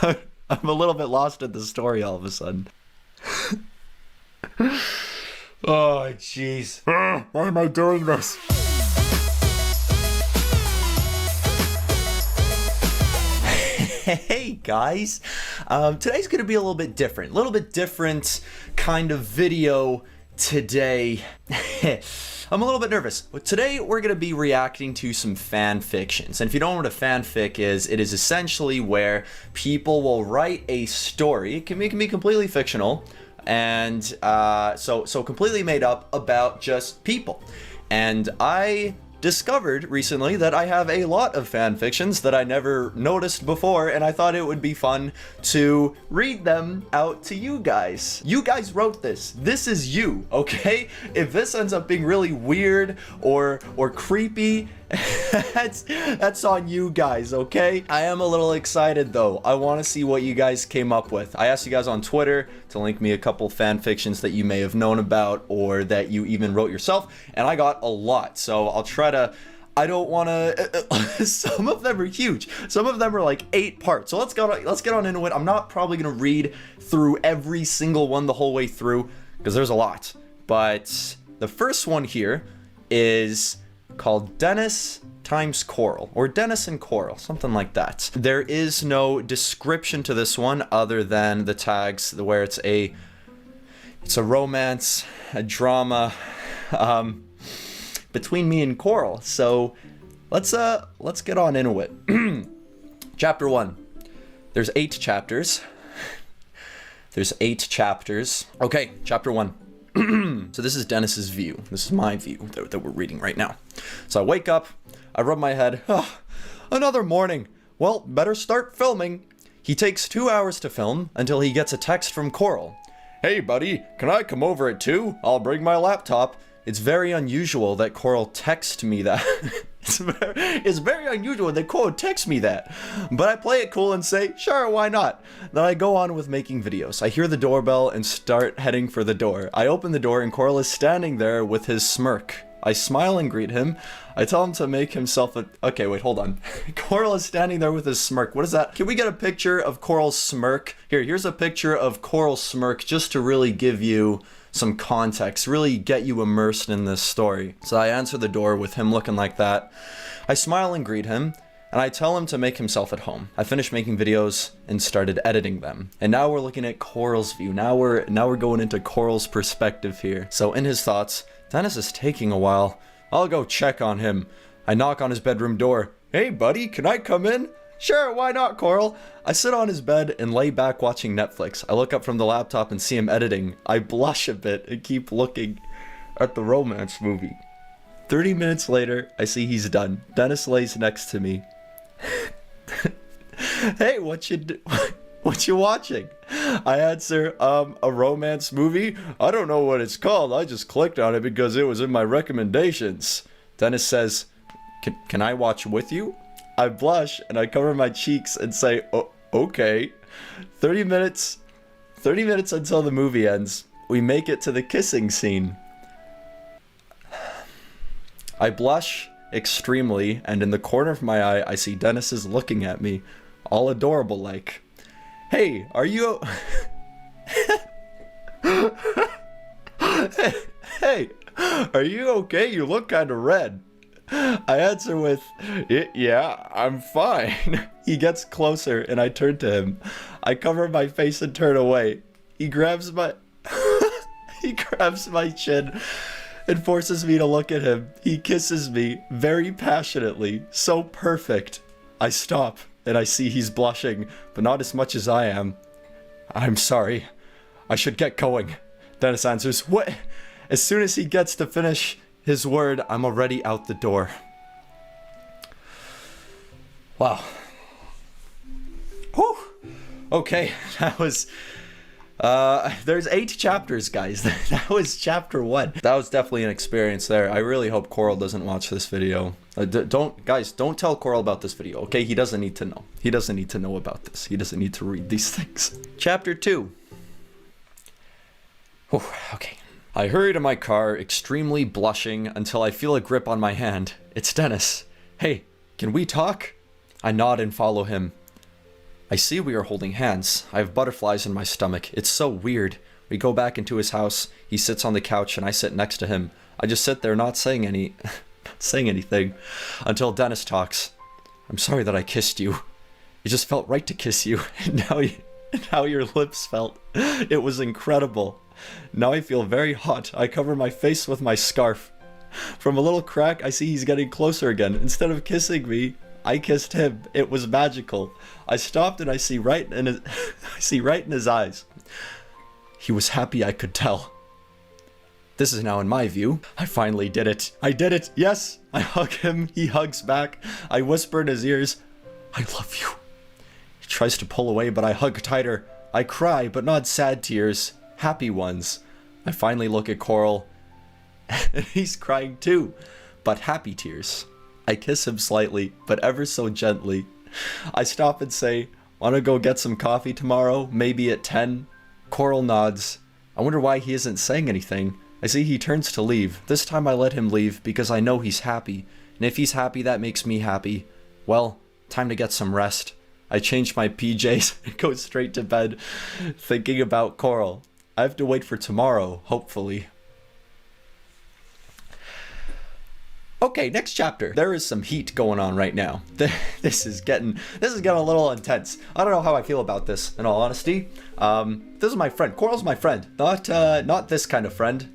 I'm a little bit lost in the story all of a sudden. Oh, jeez. Why am I doing this? Hey guys, today's gonna be a little bit different kind of video today. I'm a little bit nervous. But today we're gonna be reacting to some fan fictions. And if you don't know what a fanfic is, it is essentially where people will write a story. It can be completely fictional, and so completely made up about just people. And I discovered recently that I have a lot of fan fictions that I never noticed before, and I thought it would be fun to read them out to you guys. You guys wrote this. This is you, okay? If this ends up being really weird or creepy, that's on you guys, okay? I am a little excited though. I want to see what you guys came up with. I asked you guys on Twitter to link me a couple fan fictions that you may have known about or that you even wrote yourself, and I got a lot. So I'll try to, I don't want to, some of them are huge. Some of them are like 8 parts. So let's get on into it. I'm not probably going to read through every single one the whole way through because there's a lot. But the first one here is called Denis times Corl, or Denis and Corl, something like that. There is no description to this one other than the tags where it's a romance, a drama between me and Corl. So let's get on into it. Chapter 1. There's 8 chapters. There's 8 chapters. Okay, chapter 1. So this is Denis's view. This is my view that we're reading right now. So I wake up, I rub my head. Oh, another morning. Well, better start filming. He takes 2 hours to film until he gets a text from Corl. Hey buddy, can I come over at 2? I'll bring my laptop. It's very unusual that Corl texts me that. It's very unusual that Corl texts me that. But I play it cool and say, sure, why not? Then I go on with making videos. I hear the doorbell and start heading for the door. I open the door and Corl is standing there with his smirk. I smile and greet him. I tell him to make himself a... Okay, wait, hold on. Corl is standing there with his smirk. What is that? Can we get a picture of Corl's smirk? Here's a picture of Corl's smirk just to really give you some context, really get you immersed in this story. So I answer the door with him looking like that. I smile and greet him, and I tell him to make himself at home. I finished making videos and started editing them. And now we're looking at Corl's view. Now we're going into Corl's perspective here. So in his thoughts, Denis is taking a while. I'll go check on him. I knock on his bedroom door. Hey buddy, can I come in? Sure, why not, Corl? I sit on his bed and lay back watching Netflix. I look up from the laptop and see him editing. I blush a bit and keep looking at the romance movie. 30 minutes later, I see he's done. Denis lays next to me. Hey, what you watching? I answer, a romance movie? I don't know what it's called. I just clicked on it because it was in my recommendations. Denis says, can I watch with you? I blush and I cover my cheeks and say, oh, okay. 30 minutes until the movie ends. We make it to the kissing scene. I blush extremely, and in the corner of my eye, I see Denis is looking at me, all adorable like. Hey, are you... Hey, are you okay? You look kind of red. I answer with, yeah, I'm fine. He gets closer and I turn to him. I cover my face and turn away. He grabs my chin and forces me to look at him. He kisses me very passionately, so perfect. I stop and I see he's blushing, but not as much as I am. I'm sorry. I should get going. Denis answers, what? As soon as he gets to finish his word, I'm already out the door. Wow. Whew. Okay, that was... there's 8 chapters, guys. That was chapter 1. That was definitely an experience there. I really hope Corl doesn't watch this video. Don't tell Corl about this video, okay? He doesn't need to know. He doesn't need to know about this. He doesn't need to read these things. Chapter 2. Whew, okay. I hurry to my car, extremely blushing, until I feel a grip on my hand. It's Denis. Hey, can we talk? I nod and follow him. I see we are holding hands. I have butterflies in my stomach. It's so weird. We go back into his house. He sits on the couch and I sit next to him. I just sit there not saying anything until Denis talks. I'm sorry that I kissed you. It just felt right to kiss you. And how your lips felt. It was incredible. Now I feel very hot. I cover my face with my scarf. From a little crack, I see he's getting closer again. Instead of kissing me, I kissed him. It was magical. I stopped and I see right in his eyes. He was happy, I could tell. This is now in my view. I finally did it. I did it. Yes. I hug him. He hugs back. I whisper in his ears, I love you. He tries to pull away, but I hug tighter. I cry, but not sad tears. Happy ones. I finally look at Corl, and he's crying too, but happy tears. I kiss him slightly, but ever so gently. I stop and say, wanna go get some coffee tomorrow, maybe at 10? Corl nods. I wonder why he isn't saying anything. I see he turns to leave. This time I let him leave because I know he's happy. And if he's happy, that makes me happy. Well, time to get some rest. I change my PJs and go straight to bed, thinking about Corl. I have to wait for tomorrow, hopefully. Okay, next chapter. There is some heat going on right now. This is getting a little intense. I don't know how I feel about this, in all honesty. This is my friend. Corl's my friend. Not this kind of friend.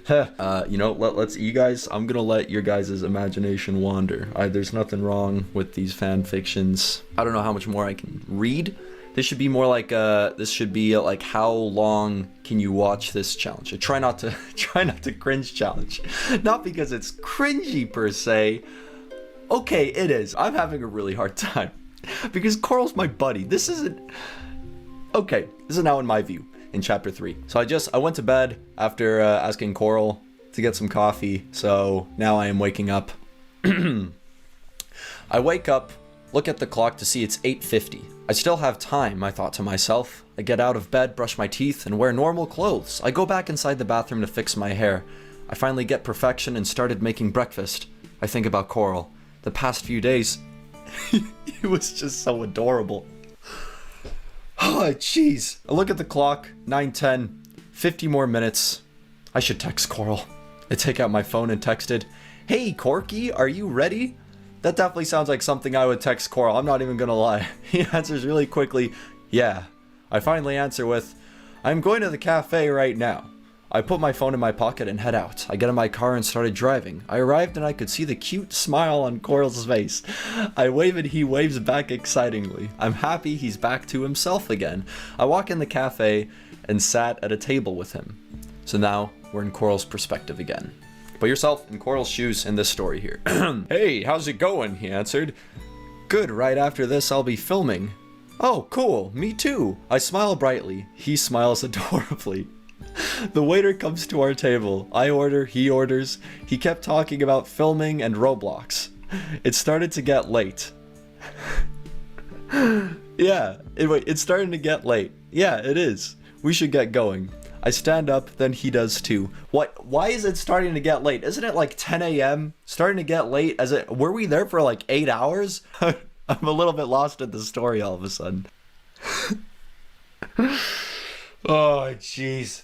You know, let's you guys. I'm gonna let your guys' imagination wander. There's nothing wrong with these fan fictions. I don't know how much more I can read. This should be more like how long can you watch this challenge? Try not to cringe challenge. Not because it's cringy per se. Okay, it is. I'm having a really hard time because Corl's my buddy. This is now in my view in chapter 3. So I went to bed after asking Corl to get some coffee. So now I am waking up. I wake up, look at the clock to see it's 8:50. I still have time, I thought to myself. I get out of bed, brush my teeth, and wear normal clothes. I go back inside the bathroom to fix my hair. I finally get perfection and started making breakfast. I think about Corl. The past few days, he was just so adorable. Oh, jeez. I look at the clock, 9:10, 50 more minutes. I should text Corl. I take out my phone and texted, "Hey, Corky, are you ready?" That definitely sounds like something I would text Corl, I'm not even gonna lie. He answers really quickly, "Yeah." I finally answer with, "I'm going to the cafe right now." I put my phone in my pocket and head out. I get in my car and started driving. I arrived and I could see the cute smile on Corl's face. I wave and he waves back excitingly. I'm happy he's back to himself again. I walk in the cafe and sat at a table with him. So now we're in Corl's perspective again. Put yourself in Corl's shoes in this story here. "Hey, how's it going?" he answered. "Good, right after this I'll be filming." "Oh, cool, me too." I smile brightly. He smiles adorably. The waiter comes to our table. I order, he orders. He kept talking about filming and Roblox. It started to get late. Yeah, it's starting to get late. Yeah, it is. We should get going. I stand up, then he does too. Why is it starting to get late? Isn't it like 10 a.m.? Starting to get late? Were we there for like 8 hours? I'm a little bit lost in the story all of a sudden. Oh, jeez.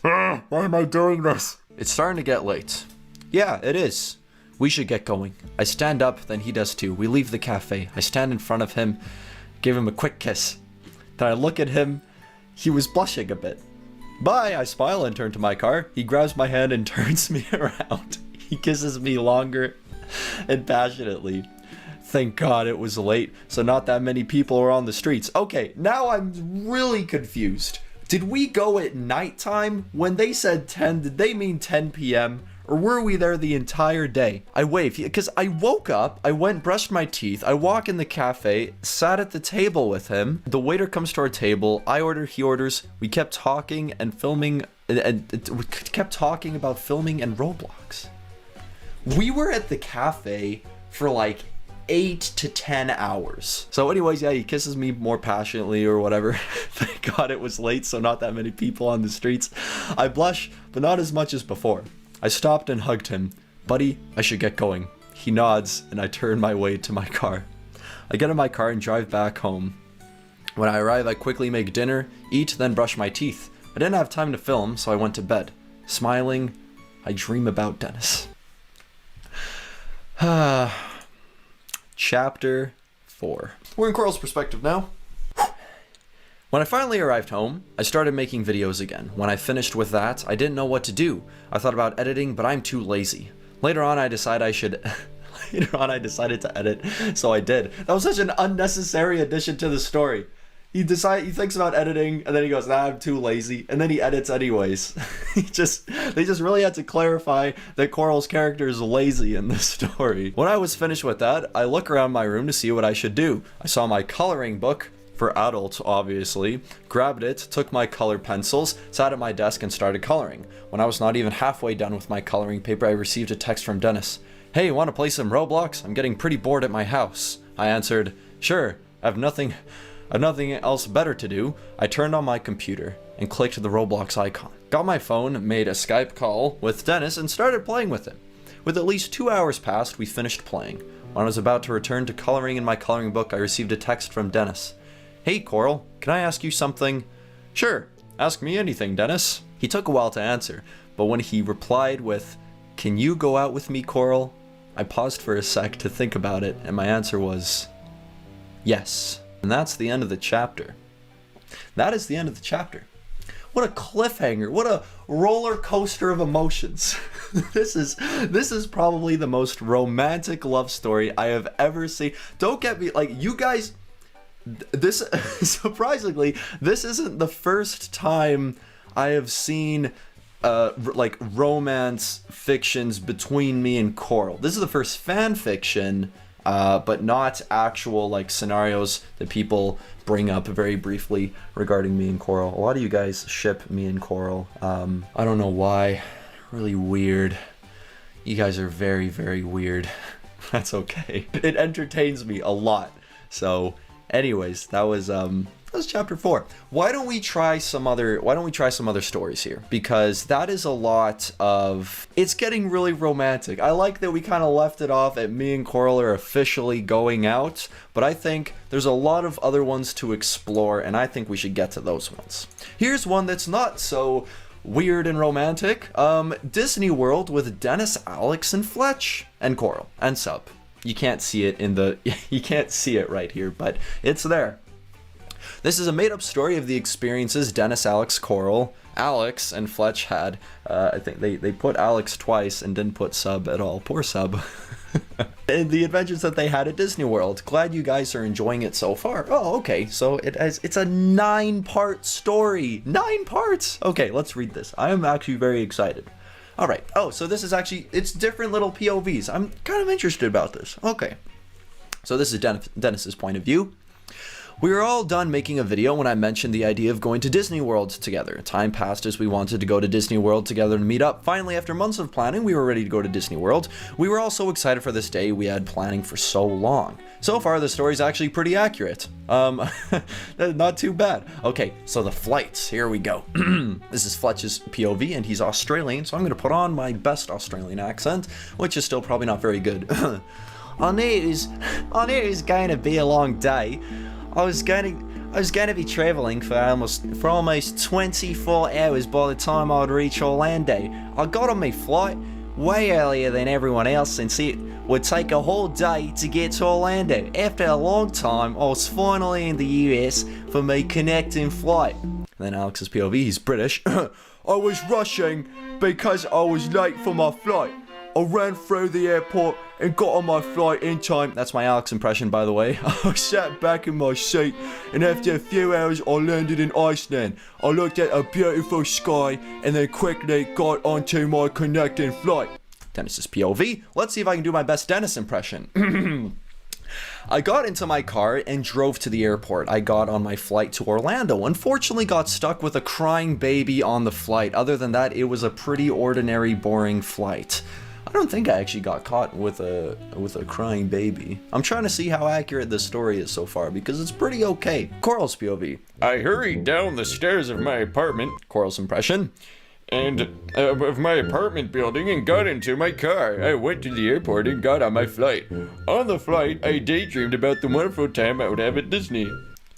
Why am I doing this? It's starting to get late. Yeah, it is. We should get going. I stand up, then he does too. We leave the cafe. I stand in front of him, give him a quick kiss. Then I look at him. He was blushing a bit. "Bye," I smile and turn to my car. He grabs my hand and turns me around. He kisses me longer and passionately. Thank God it was late, so not that many people were on the streets. Okay, now I'm really confused. Did we go at nighttime? When they said 10, did they mean 10 p.m.? Or were we there the entire day? I wave, because I woke up, I went, brushed my teeth, I walk in the cafe, sat at the table with him. The waiter comes to our table, I order, he orders. We kept talking and filming, and we kept talking about filming and Roblox. We were at the cafe for like 8 to 10 hours. So anyways, yeah, he kisses me more passionately or whatever. Thank God it was late, so not that many people on the streets. I blush, but not as much as before. I stopped and hugged him. "Buddy, I should get going." He nods, and I turn my way to my car. I get in my car and drive back home. When I arrive, I quickly make dinner, eat, then brush my teeth. I didn't have time to film, so I went to bed. Smiling, I dream about Denis. Chapter 4. We're in Corl's perspective now. When I finally arrived home, I started making videos again. When I finished with that, I didn't know what to do. I thought about editing, but I'm too lazy. Later on, I decided to edit, so I did. That was such an unnecessary addition to the story. He thinks about editing, and then he goes, nah, I'm too lazy, and then he edits anyways. They just really had to clarify that Corl's character is lazy in this story. When I was finished with that, I look around my room to see what I should do. I saw my coloring book, for adults obviously, grabbed it, took my colored pencils, sat at my desk and started coloring. When I was not even halfway done with my coloring paper, I received a text from Denis. Hey, want to play some Roblox? I'm getting pretty bored at my house. I answered, sure, I have nothing else better to do. I turned on my computer and clicked the Roblox icon. Got my phone, made a Skype call with Denis and started playing with him. With at least 2 hours passed, we finished playing. When I was about to return to coloring in my coloring book, I received a text from Denis. Hey, Corl, can I ask you something? Sure, ask me anything, Denis. He took a while to answer, but when he replied with, can you go out with me, Corl? I paused for a sec to think about it, and my answer was, yes. And that's the end of the chapter. That is the end of the chapter. What a cliffhanger. What a roller coaster of emotions. This is probably the most romantic love story I have ever seen. Don't get me, like, you guys, this, surprisingly, this isn't the first time I have seen like romance fictions between me and Corl. This is the first fan fiction, but not actual like scenarios that people bring up very briefly regarding me and Corl. A lot of you guys ship me and Corl. I don't know why. Really weird. You guys are very, very weird. That's okay. It entertains me a lot. So anyways, that was chapter 4. Why don't we try some other stories here? Because that is a lot of, it's getting really romantic. I like that we kind of left it off at me and Corl are officially going out, but I think there's a lot of other ones to explore, and I think we should get to those ones. Here's one that's not so weird and romantic. Disney World with Denis, Alex, and Fletch, and Corl, and Sub. You can't see it you can't see it right here, but it's there. This is a made-up story of the experiences Denis, Alex, and Fletch had. I think they put Alex twice and didn't put Sub at all. Poor Sub. And the adventures that they had at Disney World. Glad you guys are enjoying it so far. Oh, okay. So it's a 9-part story. 9 parts. Okay, let's read this. I am actually very excited. All right. Oh, so this is actually, it's different little POVs. I'm kind of interested about this. Okay. So this is Denis's point of view. We were all done making a video when I mentioned the idea of going to Disney World together. Time passed as we wanted to go to Disney World together to meet up. Finally, after months of planning, we were ready to go to Disney World. We were all so excited for this day we had planning for so long. So far, the story's actually pretty accurate. Not too bad. Okay, so the flights, here we go. This is Fletch's POV, and he's Australian, so I'm gonna put on my best Australian accent, which is still probably not very good. I knew it was going to be a long day. I was going to be traveling for almost 24 hours by the time I'd reach Orlando. I got on my flight way earlier than everyone else since it would take a whole day to get to Orlando. After a long time, I was finally in the US for my connecting flight. And then Alex's POV, he's British. I was rushing because I was late for my flight. I ran through the airport and got on my flight in time. That's my Alex impression, by the way. I sat back in my seat, and after a few hours, I landed in Iceland. I looked at a beautiful sky, and then quickly got onto my connecting flight. Denis's POV. Let's see if I can do my best Denis impression. I got into my car and drove to the airport. I got on my flight to Orlando. Unfortunately, got stuck with a crying baby on the flight. Other than that, it was a pretty ordinary, boring flight. I don't think I actually got caught with a crying baby. I'm trying to see how accurate this story is so far because it's pretty okay. Corl's POV. I hurried down the stairs of my apartment, Corl's impression, and of my apartment building and got into my car. I went to the airport and got on my flight. On the flight, I daydreamed about the wonderful time I would have at Disney.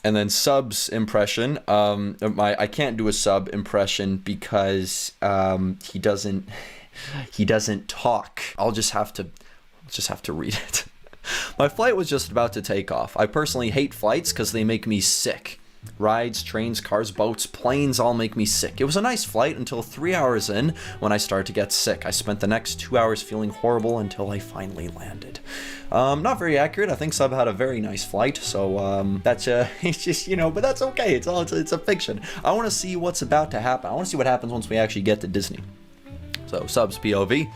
And then Sub's impression, I can't do a Sub impression because he doesn't talk. I'll just have to read it. My flight was just about to take off. I personally hate flights because they make me sick. Rides, trains, cars, boats, planes all make me sick. It was a nice flight until 3 hours in when I started to get sick. I spent the next 2 hours feeling horrible until I finally landed. Not very accurate. I think Sub had a very nice flight, so that's it's just, but that's okay. It's a fiction. I want to see what's about to happen. I want to see what happens once we actually get to Disney. So Sub's POV.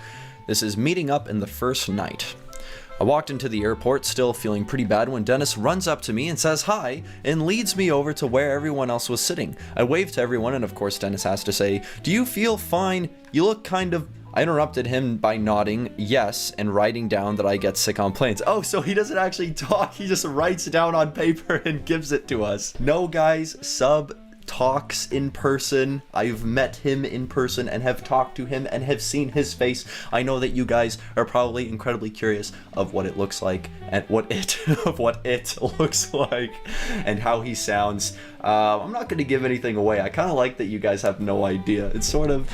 This is meeting up in the first night. I walked into the airport still feeling pretty bad when Denis runs up to me and says hi and leads me over to where everyone else was sitting. I waved to everyone and of course Denis has to say, "Do you feel fine? You look kind of..." I interrupted him by nodding yes and writing down that I get sick on planes. Oh, so he doesn't actually talk, he just writes it down on paper and gives it to us. No guys, Sub talks in person. I've met him in person and have talked to him and have seen his face. I know that you guys are probably incredibly curious of what it looks like and what it looks like and how he sounds. I'm not going to give anything away. I kind of like that you guys have no idea. It sort of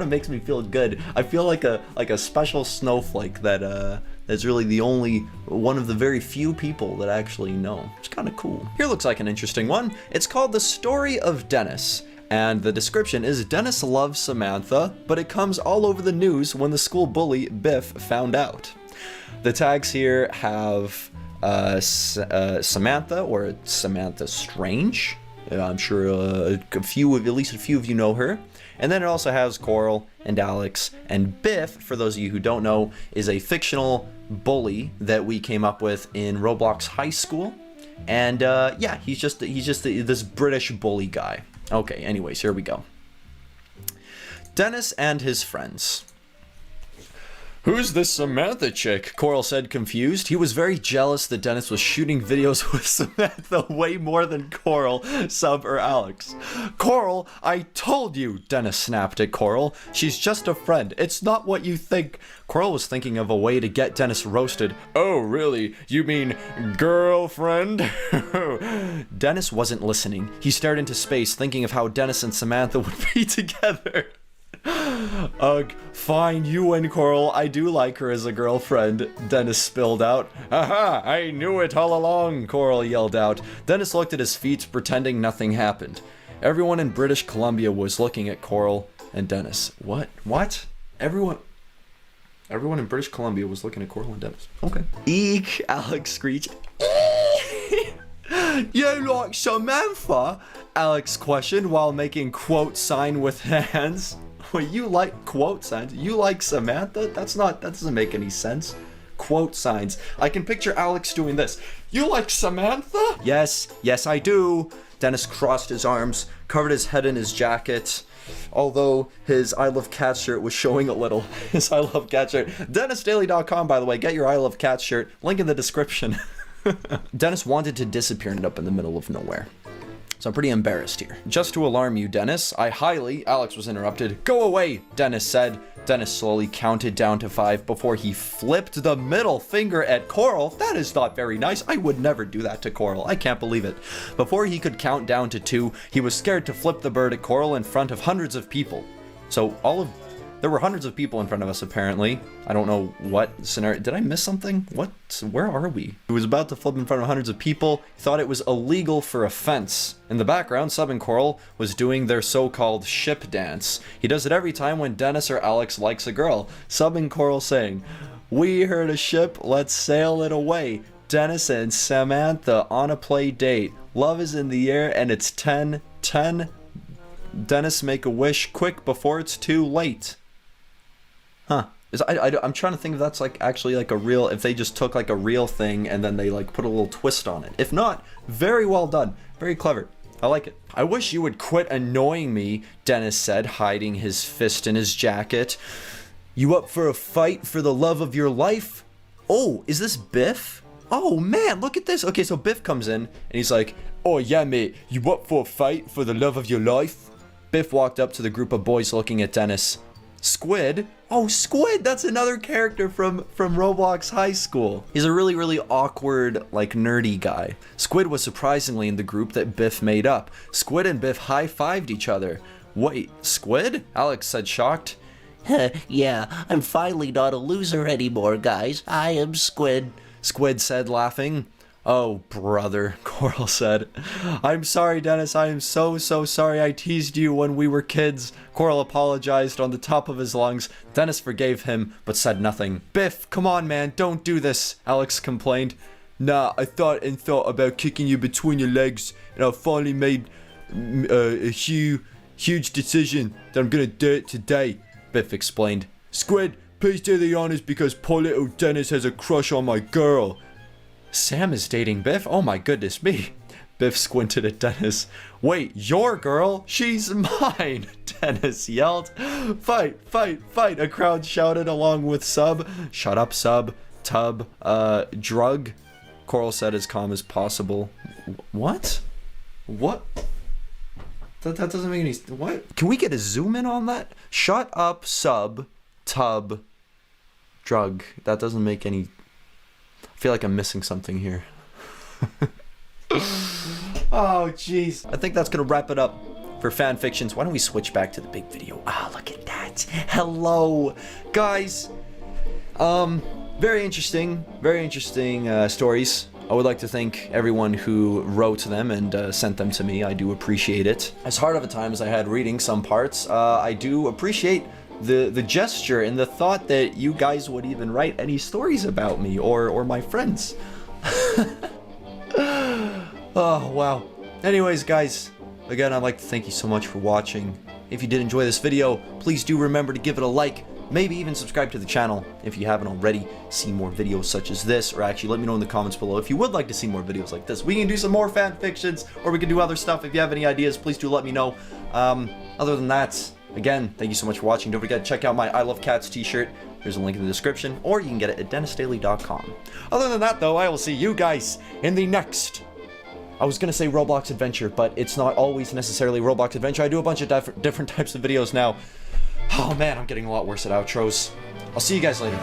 makes me feel good. I feel like a special snowflake that that's really the only one of the very few people that actually know. It's kind of cool. Here looks like an interesting one. It's called The Story of Denis. And the description is Denis loves Samantha, but it comes all over the news when the school bully Biff found out. The tags here have Samantha or Samantha Strange. I'm sure at least a few of you know her. And then it also has Corl and Alex, and Biff, for those of you who don't know, is a fictional bully that we came up with in Roblox High School. And yeah, he's just this British bully guy. Okay, anyways, here we go. Denis and his friends. "Who's this Samantha chick?" Corl said, confused. He was very jealous that Denis was shooting videos with Samantha way more than Corl, Sub, or Alex. "Corl, I told you," Denis snapped at Corl. "She's just a friend. It's not what you think." Corl was thinking of a way to get Denis roasted. "Oh, really? You mean girlfriend?" Denis wasn't listening. He stared into space, thinking of how Denis and Samantha would be together. "Ugh, fine, you and Corl. I do like her as a girlfriend," Denis spilled out. "Aha, I knew it all along," Corl yelled out. Denis looked at his feet, pretending nothing happened. Everyone in British Columbia was looking at Corl and Denis. What? Everyone in British Columbia was looking at Corl and Denis. Okay. "Eek," Alex screeched. "You like Samantha?" Alex questioned while making quote sign with hands. Wait, you like quote signs? You like Samantha? That doesn't make any sense. Quote signs. I can picture Alex doing this. "You like Samantha?" Yes, I do." Denis crossed his arms, covered his head in his jacket, although his I Love Cats shirt was showing a little. His I Love Cats shirt. DenisDaily.com, by the way. Get your I Love Cats shirt. Link in the description. Denis wanted to disappear and ended up in the middle of nowhere. So I'm pretty embarrassed here. "Just to alarm you, Denis, Alex was interrupted. "Go away," Denis said. Denis slowly counted down to 5 before he flipped the middle finger at Corl. That is not very nice. I would never do that to Corl. I can't believe it. Before he could count down to 2, he was scared to flip the bird at Corl in front of hundreds of people. So there were hundreds of people in front of us, apparently. I don't know what scenario. Did I miss something? Where are we? He was about to flip in front of hundreds of people. He thought it was illegal for offense. In the background, Sub and Corl was doing their so-called ship dance. He does it every time when Denis or Alex likes a girl. Sub and Corl saying, "We heard a ship, let's sail it away. Denis and Samantha on a play date. Love is in the air and it's 10:10. Denis, make a wish quick before it's too late." Huh. I'm trying to think if that's actually a real, if they just took a real thing and then they put a little twist on it. If not, very well done. Very clever. I like it. "I wish you would quit annoying me," Denis said, hiding his fist in his jacket. "You up for a fight for the love of your life?" Oh, is this Biff? Oh man, look at this. Okay, so Biff comes in and he's like, "Oh yeah, mate, you up for a fight for the love of your life?" Biff walked up to the group of boys looking at Denis. Squid. Oh, Squid! That's another character from Roblox High School. He's a really, really awkward, like, nerdy guy. Squid was surprisingly in the group that Biff made up. Squid and Biff high-fived each other. Wait, Squid? Alex said, shocked. Yeah, I'm finally not a loser anymore, guys. I am Squid. Squid said, laughing. Oh, brother, Corl said. I'm sorry, Dennis. I am so sorry I teased you when we were kids. Corl apologized on the top of his lungs. Dennis forgave him, but said nothing. Biff, come on, man. Don't do this, Alex complained. Nah, I thought about kicking you between your legs, and I finally made a huge decision that I'm gonna do it today, Biff explained. Squid, please do the honors because poor little Dennis has a crush on my girl. Sam is dating Biff? Oh my goodness me. Biff squinted at Dennis. Wait, your girl? She's mine, Dennis yelled. Fight, fight, fight, a crowd shouted along with Sub. Shut up, Sub. Tub. Drug. Corl said as calm as possible. What? What? That doesn't make any... What? Can we get a zoom in on that? Shut up, Sub. Tub. Drug. That doesn't make any... I feel like I'm missing something here. Oh, jeez. I think that's going to wrap it up for fanfictions. Why don't we switch back to the big video? Ah, look at that. Hello, guys. Very interesting stories. I would like to thank everyone who wrote them and sent them to me. I do appreciate it. As hard of a time as I had reading some parts, I do appreciate the gesture and the thought that you guys would even write any stories about me or my friends. Oh, wow. Anyways, guys, again, I'd like to thank you so much for watching. If you did enjoy this video, please do remember to give it a like, maybe even subscribe to the channel if you haven't already. See more videos such as this, or actually let me know in the comments below if you would like to see more videos like this. We can do some more fan fictions, or we can do other stuff. If you have any ideas, please do let me know. Other than that, again, thank you so much for watching. Don't forget to check out my I Love Cats t-shirt. There's a link in the description, or you can get it at dennisdaily.com. Other than that, though, I will see you guys in the next... I was gonna say Roblox Adventure, but it's not always necessarily Roblox Adventure. I do a bunch of different types of videos now. Oh man, I'm getting a lot worse at outros. I'll see you guys later.